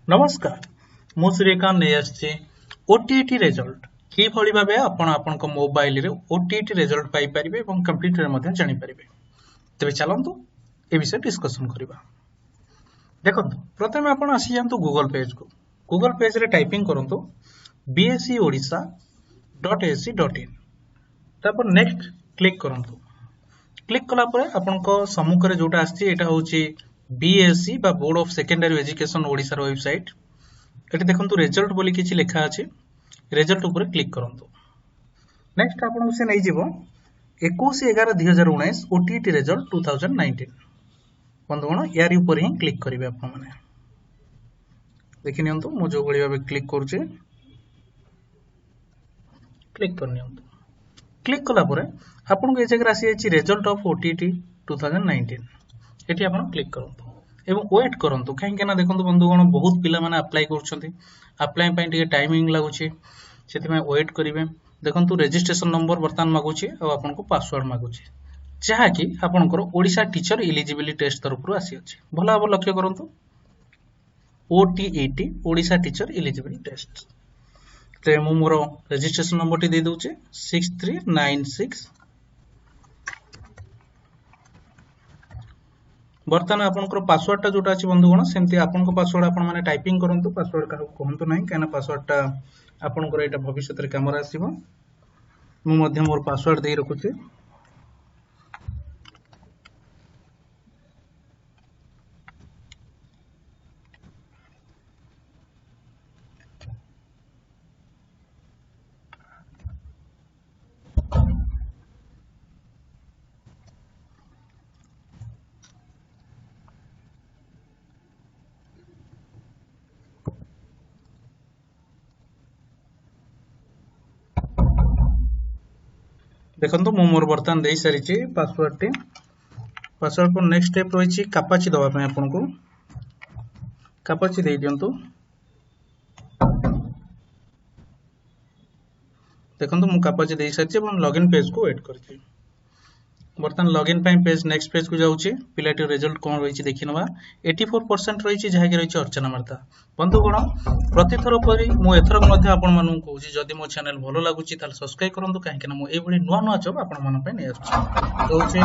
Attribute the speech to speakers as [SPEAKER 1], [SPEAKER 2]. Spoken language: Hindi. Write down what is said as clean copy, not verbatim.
[SPEAKER 1] नमस्कार मु सूर्यकांत नहीं आसचे ओटीटी रिजल्ट कि भली भाबे आपण आपन मोबाइल रे ओटीटी रिजल्ट पाई परिबे एवं कंप्यूटर रे मध्ये जानि परिबे। तबे चलंतु ए विषय डिस्कशन करिबा। देखंतु प्रथमे आपण आसी जानतु गूगल पेज को। गूगल पेज रे टाइपिंग करंतु bseodisha.ac.in तापर नेक्स्ट क्लिक करंतु। क्लिक कला परे आपनको सम्मुख रे जोटा आसी एटा होची बीएससी बा board of secondary education Odisha रो वेबसाइट। एटी देखंतु रिजल्ट बोली किछि लिखा अछि। रिजल्ट ऊपर क्लिक करंतु। नेक्स्ट आपन से नै जीवो 21/11/2019 ओटीटी रिजल्ट 2019 बंधुगण यार ऊपर ही क्लिक करिवे आपन माने। देखि नियंतु मो जो बळी भाबे क्लिक करूचे क्लिक कर नियंतु। क्लिक कला परे आपन को ए जगह आसी अछि रिजल्ट ऑफ ओटीटी 2019 एटी आपण क्लिक करंतु एवं वेट करंतु। काहे केना देखंतु बंधुगण बहुत पिला माने अप्लाई करछंती। अप्लाई पई टिके टाइमिंग लागुची सेति में वेट करिवे। देखंतु रजिस्ट्रेशन नंबर वर्तमान मागुची और आपन को पासवर्ड मागुची जहा कि आपन को ओडिशा टीचर एलिजिबिलिटी टेस्ट तरफ रु आसी अछि। भला अब लक्ष्य करंतु OTET Odisha teacher eligibility test. ते मु मोर रजिस्ट्रेशन नंबर टी दे दोचे 6396। बर्तमान आपनकर पासवर्ड टा जोटा अछि बंधुगण सेमति आपनको पासवर्ड आपन माने टाइपिंग करंतु। पासवर्ड का कहंतु नाही काना पासवर्ड टा आपनकर एटा भविष्यत रे काम रे आसीबो। मु मध्य मोर पासवर्ड दे रखुची। देखंतु मु मोर बर्तमान दे सारी छी पासवर्ड टी। पासवर्ड पर नेक्स्ट स्टेप रही छी कापाची दवा पे आपन को कापाची दे दियंतु। देखंतु मु कापाची दे सारी छी एवं लॉगिन पेज को वेट करछी। बर्तमान लॉगिन पे पेज नेक्स्ट पेज को जाउची। पिलाटी रिजल्ट कोन रही छी देखिनबा 84% रही छी जहा कि रही छी अर्चना मार्ता। बंधुगण प्रति थर परि मु एथरक मध्ये आपन मानु कहूची जदि मो चैनल भलो लागुची ताल सब्सक्राइब करंतु काहे कि ना मु ए भली नुवा नुवा जब आपन मन पे नै आछी कहूची